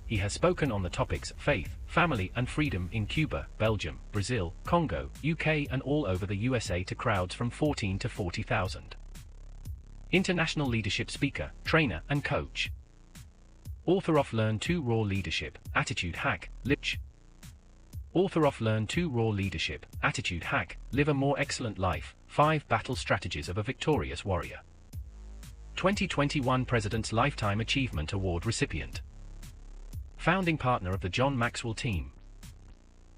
He has spoken on the topics faith, family and freedom in Cuba, Belgium, Brazil, Congo, UK and all over the USA to crowds from 14 to 40,000. International leadership speaker, trainer and coach. Author of Learn to Raw Leadership, Attitude Hack, Author of Learn to Raw Leadership, Attitude Hack, Live a More Excellent Life, 5 Battle Strategies of a Victorious Warrior. 2021 President's Lifetime Achievement Award recipient. Founding partner of the John Maxwell team.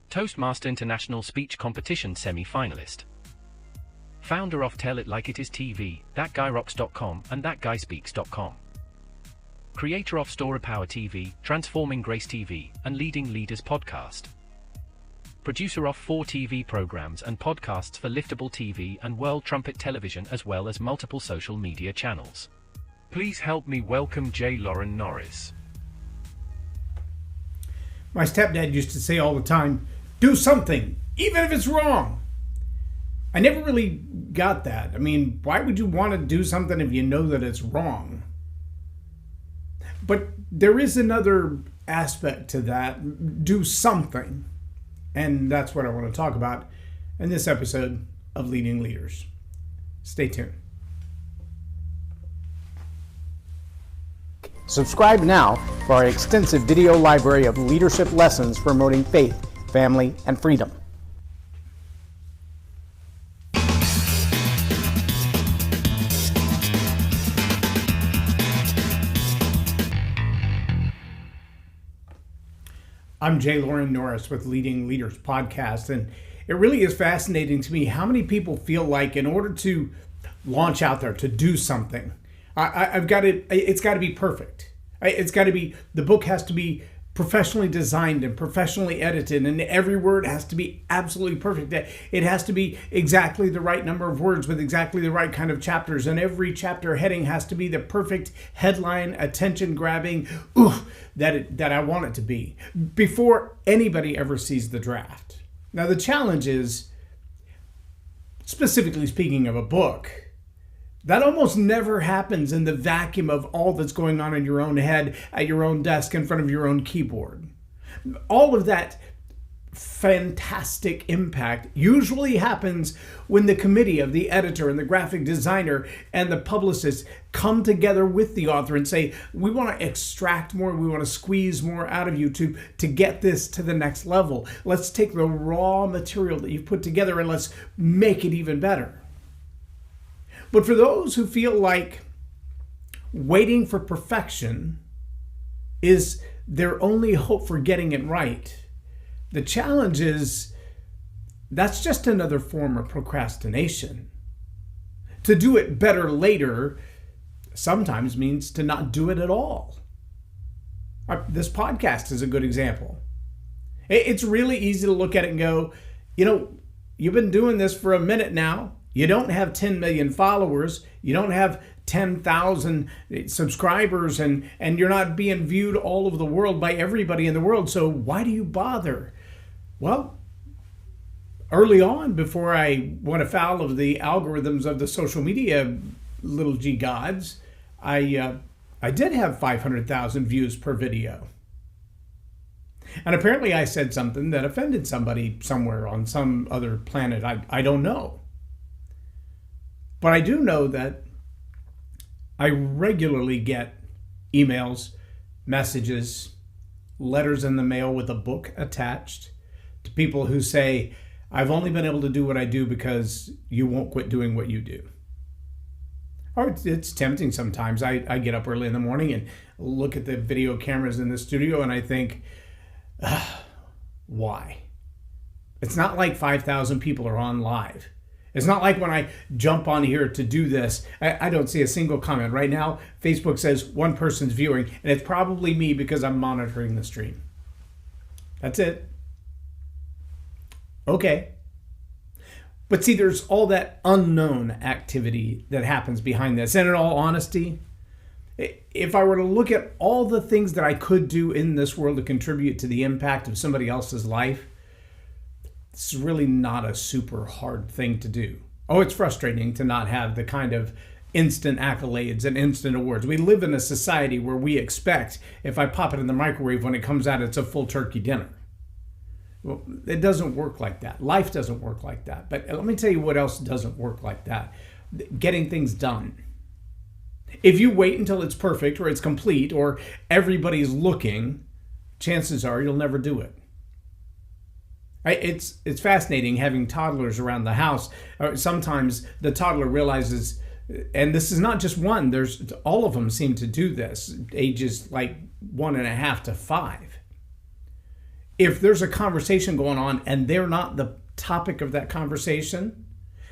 Toastmaster International Speech Competition semi-finalist. Founder of Tell It Like It Is TV, ThatGuyRocks.com and ThatGuySpeaks.com. Creator of Story Power TV, Transforming Grace TV, and Leading Leaders Podcast. Producer of 4 TV programs and podcasts for Liftable TV and World Trumpet Television as well as multiple social media channels. Please help me welcome J Loren Norris. My stepdad used to say all the time, do something, even if it's wrong. I never really got that. I mean, why would you want to do something if you know that it's wrong? But there is another aspect to that, do something. And that's what I want to talk about in this episode of Leading Leaders. Stay tuned. Subscribe now for our extensive video library of leadership lessons promoting faith, family, and freedom. I'm J Loren Norris with Leading Leaders Podcast, and it really is fascinating to me how many people feel like in order to launch out there, to do something, it's got to be perfect. It's got to be, the book has to be professionally designed and professionally edited, and every word has to be absolutely perfect. It has to be exactly the right number of words with exactly the right kind of chapters, and every chapter heading has to be the perfect headline, attention-grabbing, that I want it to be before anybody ever sees the draft. Now, the challenge is, specifically speaking of a book, that almost never happens in the vacuum of all that's going on in your own head, at your own desk, in front of your own keyboard. All of that fantastic impact usually happens when the committee of the editor and the graphic designer and the publicist come together with the author and say, we want to extract more, we want to squeeze more out of you to get this to the next level. Let's take the raw material that you've put together and let's make it even better. But for those who feel like waiting for perfection is their only hope for getting it right, the challenge is that's just another form of procrastination. To do it better later sometimes means to not do it at all. This podcast is a good example. It's really easy to look at it and go, you've been doing this for a minute now. You don't have 10 million followers. You don't have 10,000 subscribers, and you're not being viewed all over the world by everybody in the world. So why do you bother? Well, early on, before I went afoul of the algorithms of the social media little g gods, I did have 500,000 views per video. And apparently I said something that offended somebody somewhere on some other planet. I don't know. But I do know that I regularly get emails, messages, letters in the mail with a book attached to people who say, I've only been able to do what I do because you won't quit doing what you do. Or it's tempting sometimes. I get up early in the morning and look at the video cameras in the studio and I think, why? It's not like 5,000 people are on live. It's not like when I jump on here to do this, I don't see a single comment. Right now, Facebook says one person's viewing, and it's probably me because I'm monitoring the stream. That's it. Okay. But see, there's all that unknown activity that happens behind this. And in all honesty, if I were to look at all the things that I could do in this world to contribute to the impact of somebody else's life, it's really not a super hard thing to do. Oh, it's frustrating to not have the kind of instant accolades and instant awards. We live in a society where we expect if I pop it in the microwave, when it comes out, it's a full turkey dinner. Well, it doesn't work like that. Life doesn't work like that. But let me tell you what else doesn't work like that. Getting things done. If you wait until it's perfect or it's complete or everybody's looking, chances are you'll never do it. It's fascinating having toddlers around the house. Sometimes the toddler realizes, and this is not just one, there's all of them seem to do this, ages like 1.5 to 5. If there's a conversation going on and they're not the topic of that conversation,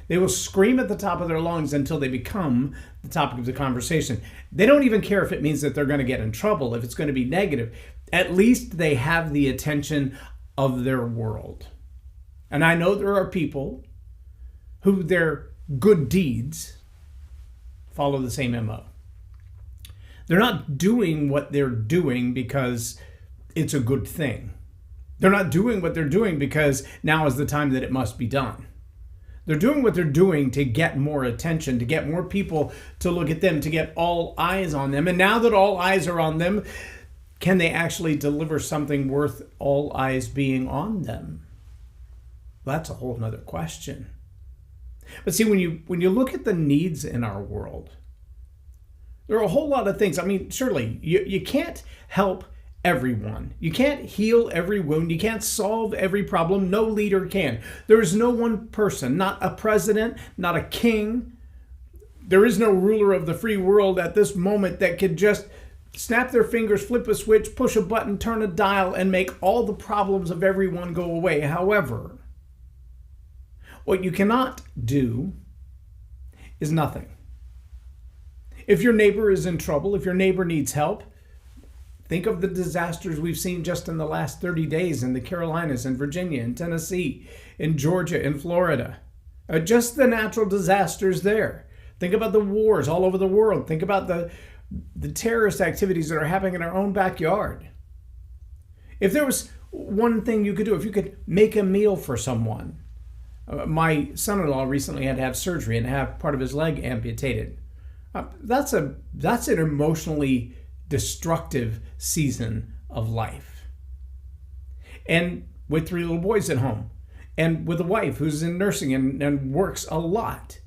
they will scream at the top of their lungs until they become the topic of the conversation. They don't even care if it means that they're going to get in trouble, if it's going to be negative. At least they have the attention of their world. And I know there are people who their good deeds follow the same MO. They're not doing what they're doing because it's a good thing. They're not doing what they're doing because now is the time that it must be done. They're doing what they're doing to get more attention, to get more people to look at them, to get all eyes on them. And now that all eyes are on them, can they actually deliver something worth all eyes being on them? That's a whole nother question. But see, when you look at the needs in our world, there are a whole lot of things. I mean, surely you can't help everyone. You can't heal every wound. You can't solve every problem. No leader can. There is no one person, not a president, not a king. There is no ruler of the free world at this moment that could just snap their fingers, flip a switch, push a button, turn a dial, and make all the problems of everyone go away. However, what you cannot do is nothing. If your neighbor is in trouble, if your neighbor needs help, think of the disasters we've seen just in the last 30 days in the Carolinas, in Virginia, in Tennessee, in Georgia, in Florida. Just the natural disasters there. Think about the wars all over the world. Think about the terrorist activities that are happening in our own backyard. If there was one thing you could do, if you could make a meal for someone. My son-in-law recently had to have surgery and have part of his leg amputated. That's an emotionally destructive season of life. And with 3 little boys at home, and with a wife who's in nursing and works a lot.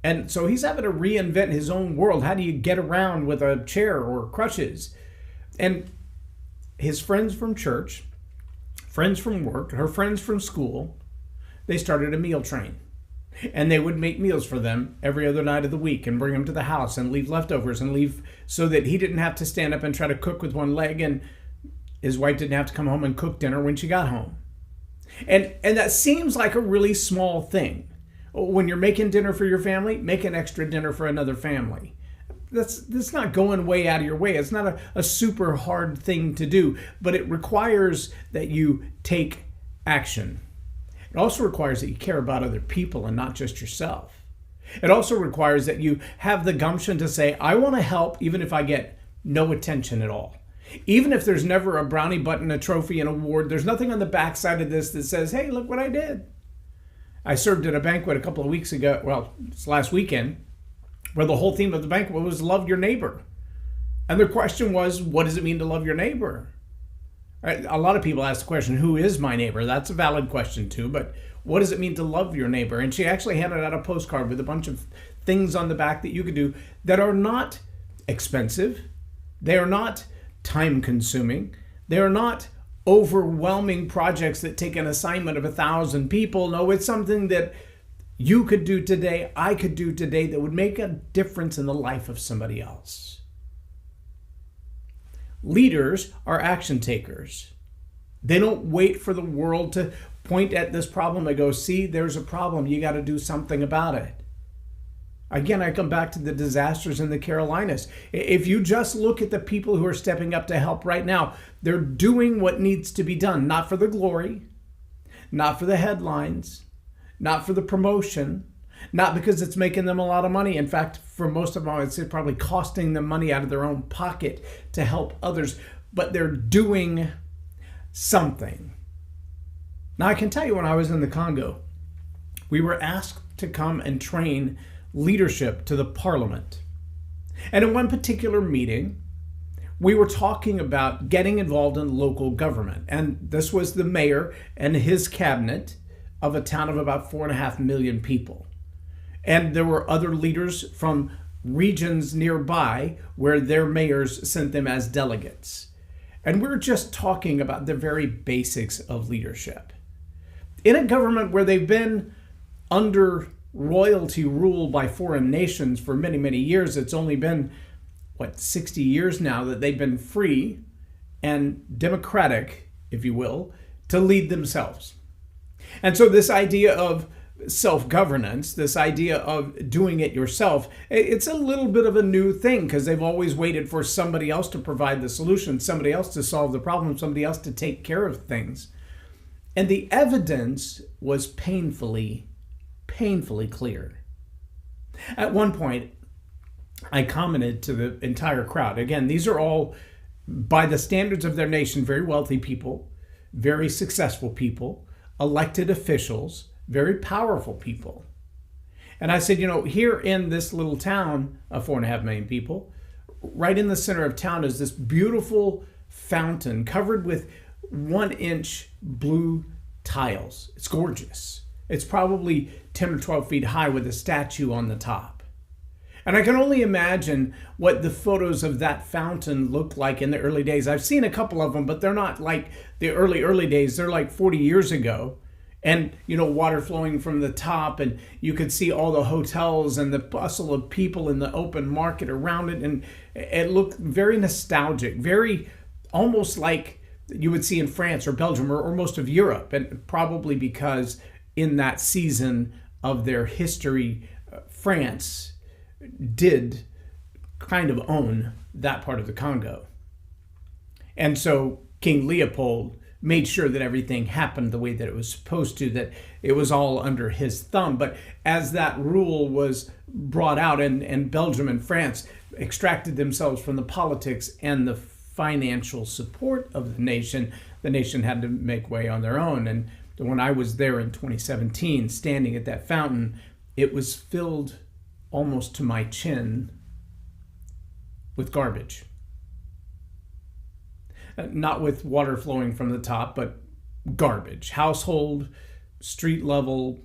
And so he's having to reinvent his own world. How do you get around with a chair or crutches? And his friends from church, friends from work, her friends from school, they started a meal train. And they would make meals for them every other night of the week and bring them to the house and leave leftovers and leave so that he didn't have to stand up and try to cook with one leg, and his wife didn't have to come home and cook dinner when she got home. And that seems like a really small thing. When you're making dinner for your family, make an extra dinner for another family. That's not going way out of your way. It's not a super hard thing to do, but it requires that you take action. It also requires that you care about other people and not just yourself. It also requires that you have the gumption to say, I want to help even if I get no attention at all. Even if there's never a brownie button, a trophy, an award, there's nothing on the backside of this that says, hey, look what I did. I served at a banquet a couple of weeks ago, well, it's last weekend, where the whole theme of the banquet was love your neighbor. And the question was, what does it mean to love your neighbor? A lot of people ask the question, who is my neighbor? That's a valid question too, but what does it mean to love your neighbor? And she actually handed out a postcard with a bunch of things on the back that you could do that are not expensive. They are not time consuming. They are not overwhelming projects that take an assignment of 1,000 people. No, it's something that you could do today, I could do today, that would make a difference in the life of somebody else. Leaders are action takers. They don't wait for the world to point at this problem and go, see, there's a problem. You got to do something about it. Again, I come back to the disasters in the Carolinas. If you just look at the people who are stepping up to help right now, they're doing what needs to be done, not for the glory, not for the headlines, not for the promotion, not because it's making them a lot of money. In fact, for most of them, it's probably costing them money out of their own pocket to help others, but they're doing something. Now, I can tell you when I was in the Congo, we were asked to come and train leadership to the parliament. And in one particular meeting, we were talking about getting involved in local government. And this was the mayor and his cabinet of a town of about 4.5 million people. And there were other leaders from regions nearby where their mayors sent them as delegates. And we're just talking about the very basics of leadership. In a government where they've been under royalty rule by foreign nations for many, many years, it's only been, 60 years now that they've been free and democratic, if you will, to lead themselves. And so this idea of self-governance, this idea of doing it yourself, it's a little bit of a new thing because they've always waited for somebody else to provide the solution, somebody else to solve the problem, somebody else to take care of things. And the evidence was painfully clear. At one point, I commented to the entire crowd. Again, these are all, by the standards of their nation, very wealthy people, very successful people, elected officials, very powerful people. And I said, here in this little town of 4.5 million people, right in the center of town is this beautiful fountain covered with 1-inch blue tiles. It's gorgeous. It's probably 10 or 12 feet high with a statue on the top. And I can only imagine what the photos of that fountain looked like in the early days. I've seen a couple of them, but they're not like the early days. They're like 40 years ago. And, water flowing from the top, and you could see all the hotels and the bustle of people in the open market around it. And it looked very nostalgic, very almost like you would see in France or Belgium or most of Europe. And probably because in that season of their history, France did kind of own that part of the Congo. And so King Leopold made sure that everything happened the way that it was supposed to, that it was all under his thumb. But as that rule was brought out and Belgium and France extracted themselves from the politics and the financial support of the nation had to make way on their own. And when I was there in 2017, standing at that fountain, it was filled almost to my chin with garbage. Not with water flowing from the top, but garbage. Household, street level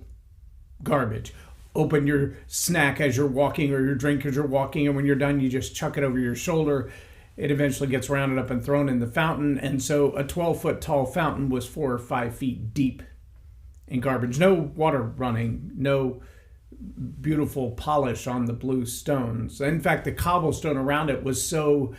garbage. Open your snack as you're walking or your drink as you're walking, and when you're done, you just chuck it over your shoulder. It eventually gets rounded up and thrown in the fountain. And so a 12-foot tall fountain was 4 or 5 feet deep in garbage. No water running, no beautiful polish on the blue stones. In fact, the cobblestone around it was so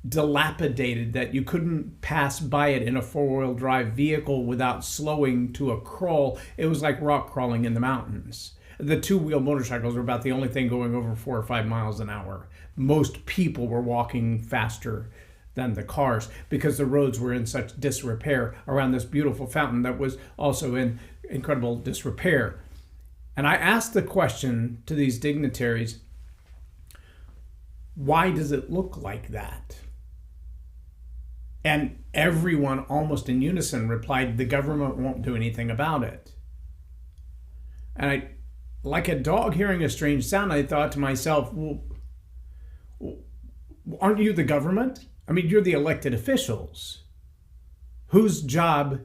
dilapidated that you couldn't pass by it in a 4-wheel drive vehicle without slowing to a crawl. It was like rock crawling in the mountains. The 2-wheel motorcycles were about the only thing going over 4 or 5 miles an hour. Most people were walking faster than the cars because the roads were in such disrepair around this beautiful fountain that was also in incredible disrepair. And I asked the question to these dignitaries, why does it look like that? And everyone almost in unison replied, the government won't do anything about it. And I, like a dog hearing a strange sound, I thought to myself, well, aren't you the government? I mean, you're the elected officials. Whose job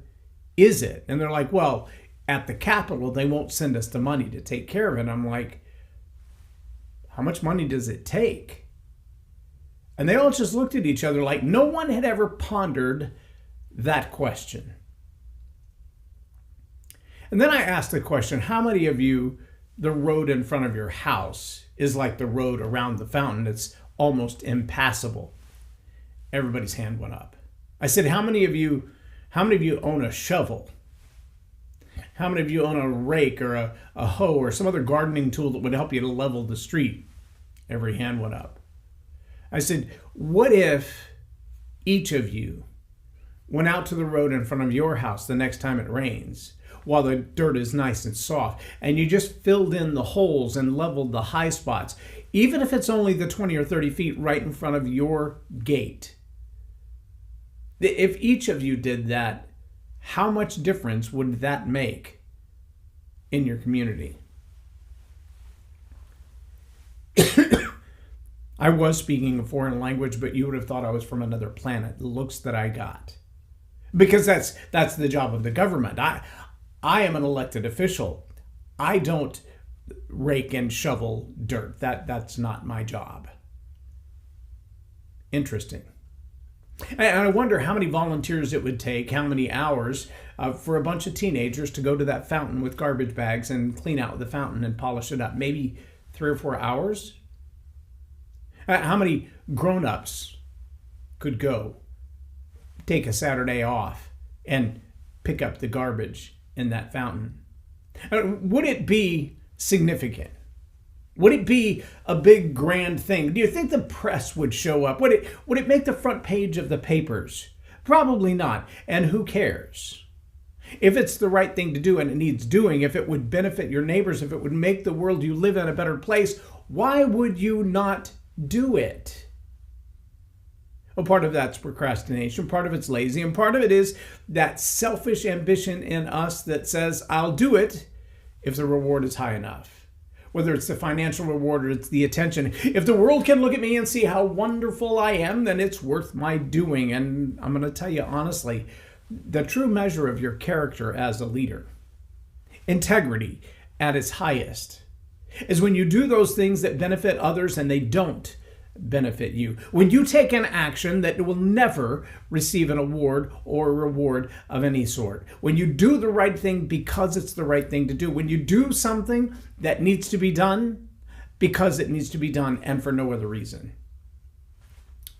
is it? And they're like, well, at the Capitol, they won't send us the money to take care of it. I'm like, how much money does it take? And they all just looked at each other like no one had ever pondered that question. And then I asked the question, how many of you, the road in front of your house is like the road around the fountain? It's almost impassable. Everybody's hand went up. I said, how many of you own a shovel? How many of you own a rake or a hoe or some other gardening tool that would help you to level the street? Every hand went up. I said, what if each of you went out to the road in front of your house the next time it rains while the dirt is nice and soft, and you just filled in the holes and leveled the high spots, even if it's only the 20 or 30 feet right in front of your gate? If each of you did that, how much difference would that make in your community? I was speaking a foreign language, but you would have thought I was from another planet. The looks that I got. Because that's the job of the government. I am an elected official. I don't rake and shovel dirt. That's not my job. Interesting. And I wonder how many volunteers it would take, how many hours for a bunch of teenagers to go to that fountain with garbage bags and clean out the fountain and polish it up. Maybe 3 or 4 hours? How many grown-ups could go take a Saturday off and pick up the garbage in that fountain? Would it be significant? Would it be a big grand thing? Do you think the press would show up? Would it make the front page of the papers? Probably not. And who cares? If it's the right thing to do and it needs doing, if it would benefit your neighbors, if it would make the world you live in a better place, why would you not do it? Well, part of that's procrastination, part of it's lazy, and part of it is that selfish ambition in us that says, I'll do it if the reward is high enough. Whether it's the financial reward or it's the attention. If the world can look at me and see how wonderful I am, then it's worth my doing. And I'm going to tell you honestly, the true measure of your character as a leader, integrity at its highest, is when you do those things that benefit others and they don't benefit you. When you take an action that will never receive an award or a reward of any sort. When you do the right thing because it's the right thing to do. When you do something that needs to be done because it needs to be done and for no other reason.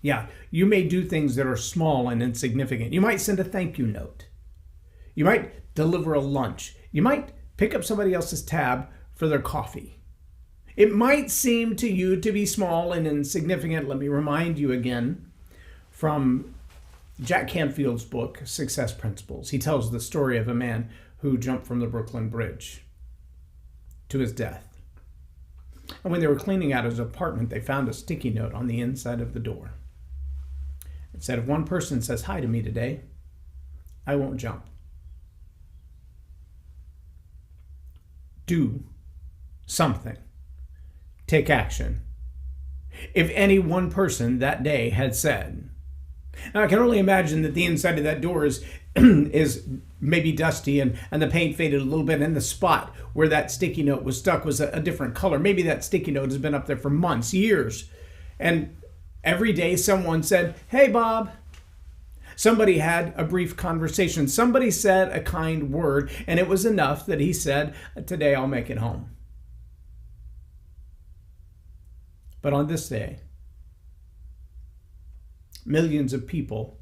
Yeah, you may do things that are small and insignificant. You might send a thank you note. You might deliver a lunch. You might pick up somebody else's tab for their coffee. It might seem to you to be small and insignificant. Let me remind you again from Jack Canfield's book, Success Principles. He tells the story of a man who jumped from the Brooklyn Bridge to his death. And when they were cleaning out his apartment, they found a sticky note on the inside of the door. It said, if one person says hi to me today, I won't jump. Do something. Take action. If any one person that day had said, now I can only imagine that the inside of that door is maybe dusty and the paint faded a little bit and the spot where that sticky note was stuck was a different color. Maybe that sticky note has been up there for months, years. And every day someone said, hey, Bob. Somebody had a brief conversation. Somebody said a kind word, and it was enough that he said, today I'll make it home. But on this day, millions of people,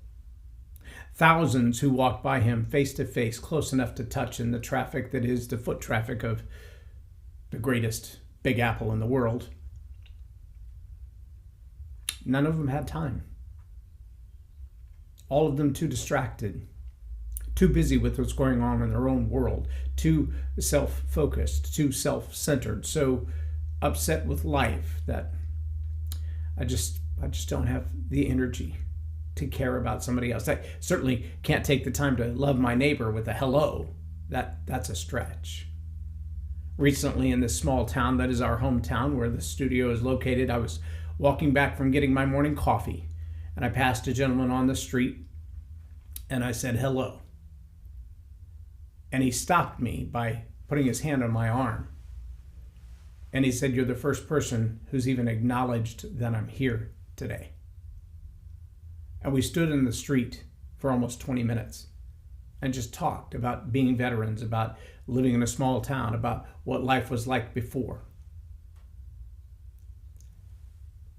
thousands who walked by him face to face, close enough to touch in the traffic that is the foot traffic of the greatest Big Apple in the world, none of them had time. All of them too distracted, too busy with what's going on in their own world, too self-focused, too self-centered, so upset with life that I just don't have the energy to care about somebody else. I certainly can't take the time to love my neighbor with a hello. That's a stretch. Recently in this small town that is our hometown where the studio is located, I was walking back from getting my morning coffee and I passed a gentleman on the street and I said hello. And he stopped me by putting his hand on my arm. And he said, you're the first person who's even acknowledged that I'm here today. And we stood in the street for almost 20 minutes and just talked about being veterans, about living in a small town, about what life was like before.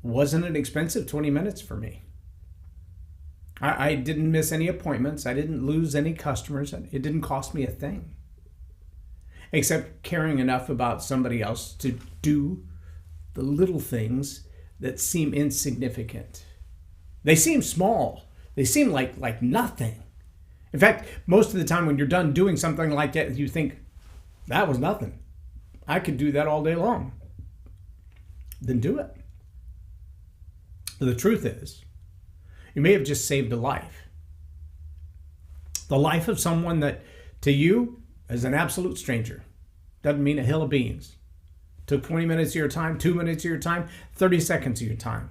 Wasn't it expensive 20 minutes for me? I didn't miss any appointments. I didn't lose any customers. It didn't cost me a thing. Except caring enough about somebody else to do the little things that seem insignificant. They seem small. They seem like nothing. In fact, most of the time when you're done doing something like that, you think, that was nothing. I could do that all day long. Then do it. But the truth is, you may have just saved a life. The life of someone that, to you, as an absolute stranger, doesn't mean a hill of beans. Took 20 minutes of your time, 2 minutes of your time, 30 seconds of your time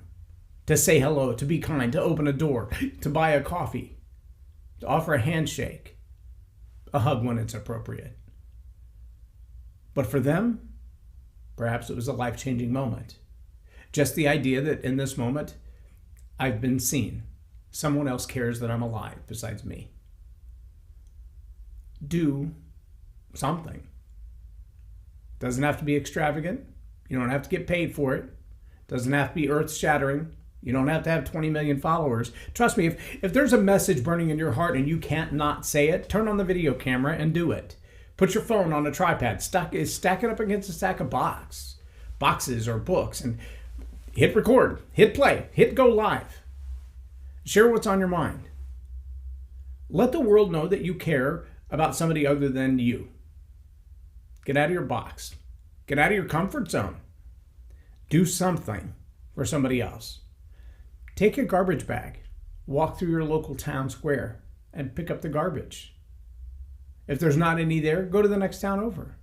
to say hello, to be kind, to open a door, to buy a coffee, to offer a handshake, a hug when it's appropriate. But for them, perhaps it was a life-changing moment. Just the idea that in this moment, I've been seen. Someone else cares that I'm alive besides me. Do something. Doesn't have to be extravagant. You don't have to get paid for it. Doesn't have to be earth-shattering. You don't have to have 20 million followers. Trust me, if there's a message burning in your heart and you can't not say it, turn on the video camera and do it. Put your phone on a tripod, stack it up against a stack of boxes or books, and hit record, hit play, hit go live. Share what's on your mind. Let the world know that you care about somebody other than you. Get out of your box. Get out of your comfort zone. Do something for somebody else. Take your garbage bag, walk through your local town square, and pick up the garbage. If there's not any there, go to the next town over.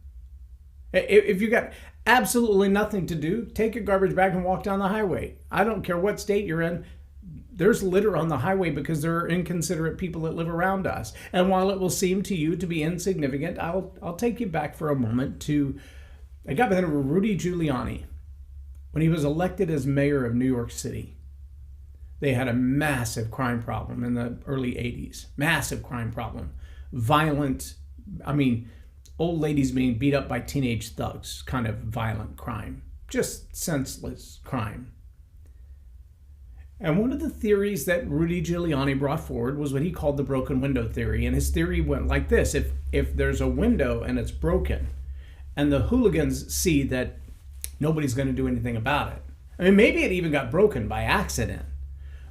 If you got absolutely nothing to do, take your garbage bag and walk down the highway. I don't care what state you're in. There's litter on the highway because there are inconsiderate people that live around us. And while it will seem to you to be insignificant, I'll take you back for a moment to a guy by the name of Rudy Giuliani. When he was elected as mayor of New York City, they had a massive crime problem in the early 80s. Massive crime problem. Violent, old ladies being beat up by teenage thugs, kind of violent crime. Just senseless crime. And one of the theories that Rudy Giuliani brought forward was what he called the broken window theory. And his theory went like this. If there's a window and it's broken, and the hooligans see that nobody's going to do anything about it. Maybe it even got broken by accident.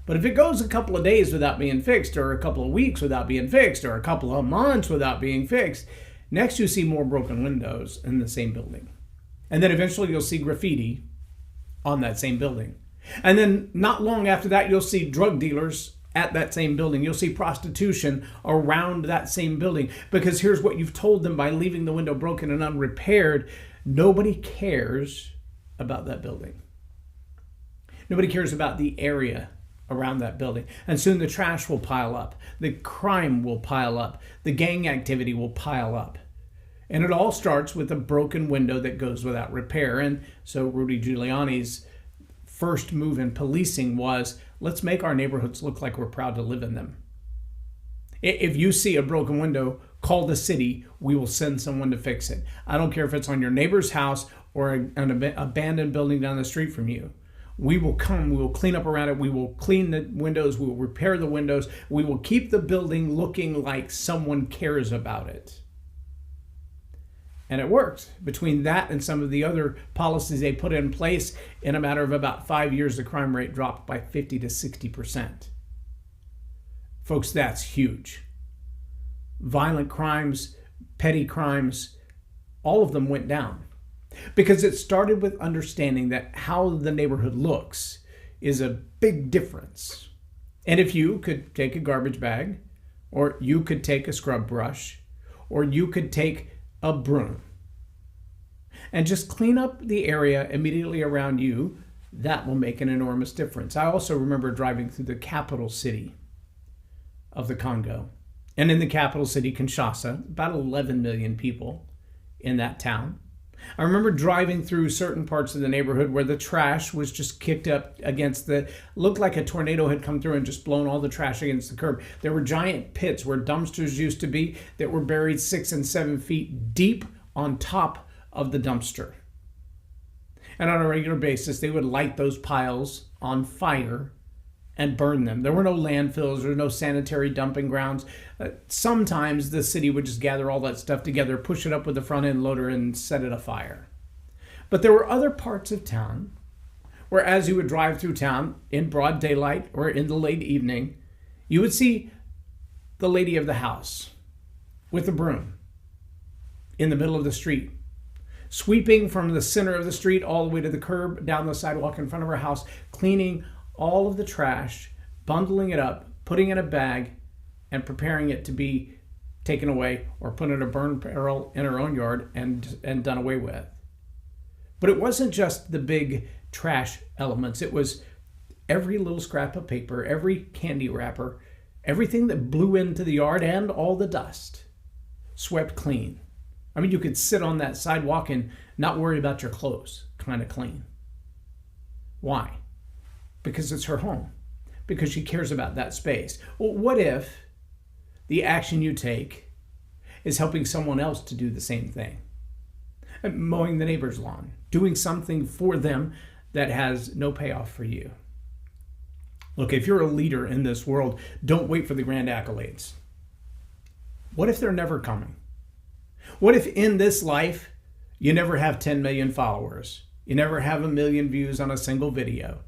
But if it goes a couple of days without being fixed, or a couple of weeks without being fixed, or a couple of months without being fixed, next you see more broken windows in the same building. And then eventually you'll see graffiti on that same building. And then not long after that, you'll see drug dealers at that same building. You'll see prostitution around that same building. Because here's what you've told them by leaving the window broken and unrepaired. Nobody cares about that building. Nobody cares about the area around that building. And soon the trash will pile up. The crime will pile up. The gang activity will pile up. And it all starts with a broken window that goes without repair. And so Rudy Giuliani's first move in policing was, let's make our neighborhoods look like we're proud to live in them. If you see a broken window, call the city. We will send someone to fix it. I don't care if it's on your neighbor's house or an abandoned building down the street from you. We will come, we will clean up around it, we will clean the windows, we will repair the windows, we will keep the building looking like someone cares about it. And it worked. Between that and some of the other policies they put in place, in a matter of about 5 years, the crime rate dropped by 50 to 60%. Folks, that's huge. Violent crimes, petty crimes, all of them went down. Because it started with understanding that how the neighborhood looks is a big difference. And if you could take a garbage bag, or you could take a scrub brush, or you could take a broom, and just clean up the area immediately around you, that will make an enormous difference. I also remember driving through the capital city of the Congo. And in the capital city, Kinshasa, about 11 million people in that town. I remember driving through certain parts of the neighborhood where the trash was just kicked up against looked like a tornado had come through and just blown all the trash against the curb. There were giant pits where dumpsters used to be that were buried 6 and 7 feet deep on top of the dumpster. And on a regular basis, they would light those piles on fire and burn them. There were no landfills or no sanitary dumping grounds. Sometimes the city would just gather all that stuff together, push it up with a front end loader, and set it afire. But there were other parts of town where, as you would drive through town in broad daylight or in the late evening, you would see the lady of the house with a broom in the middle of the street, sweeping from the center of the street all the way to the curb, down the sidewalk in front of her house, cleaning all of the trash, bundling it up, putting it in a bag, and preparing it to be taken away or put in a burn barrel in her own yard and done away with. But it wasn't just the big trash elements. It was every little scrap of paper, every candy wrapper, everything that blew into the yard, and all the dust swept clean. I mean, you could sit on that sidewalk and not worry about your clothes, kind of clean. Why? Because it's her home. Because she cares about that space. Well, what if the action you take is helping someone else to do the same thing? Mowing the neighbor's lawn, doing something for them that has no payoff for you. Look, if you're a leader in this world, don't wait for the grand accolades. What if they're never coming? What if in this life you never have 10 million followers? You never have 1 million views on a single video?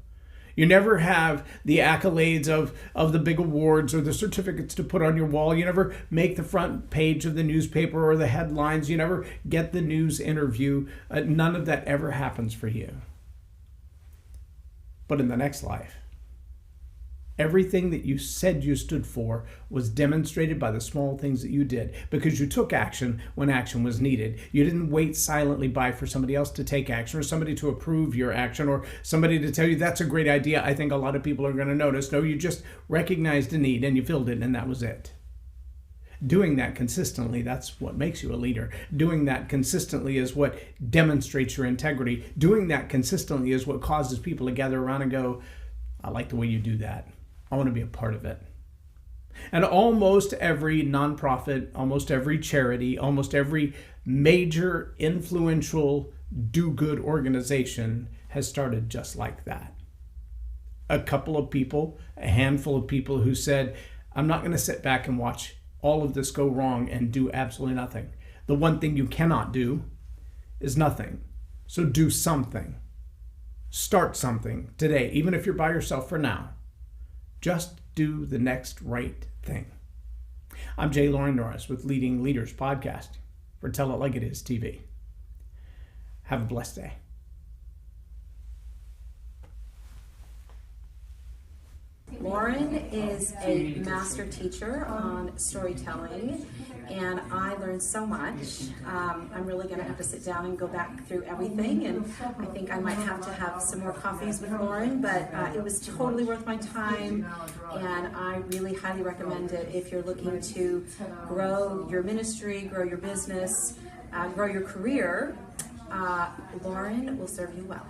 You never have the accolades of the big awards or the certificates to put on your wall. You never make the front page of the newspaper or the headlines. You never get the news interview. None of that ever happens for you. But in the next life, everything that you said you stood for was demonstrated by the small things that you did, because you took action when action was needed. You didn't wait silently by for somebody else to take action, or somebody to approve your action, or somebody to tell you that's a great idea, I think a lot of people are going to notice. No, you just recognized a need and you filled it, and that was it. Doing that consistently, that's what makes you a leader. Doing that consistently is what demonstrates your integrity. Doing that consistently is what causes people to gather around and go, I like the way you do that. I want to be a part of it. And almost every nonprofit, almost every charity, almost every major influential do-good organization has started just like that. A couple of people, a handful of people who said, I'm not going to sit back and watch all of this go wrong and do absolutely nothing. The one thing you cannot do is nothing. So do something. Start something today, even if you're by yourself for now. Just do the next right thing. I'm J Loren Norris with Leading Leaders Podcast for Tell It Like It Is TV. Have a blessed day. Loren is a master teacher on storytelling, and I learned so much. I'm really going to have to sit down and go back through everything, and I think I might have to have some more coffees with Loren, but it was totally worth my time, and I really highly recommend it if you're looking to grow your ministry, grow your business, grow your career. Loren will serve you well.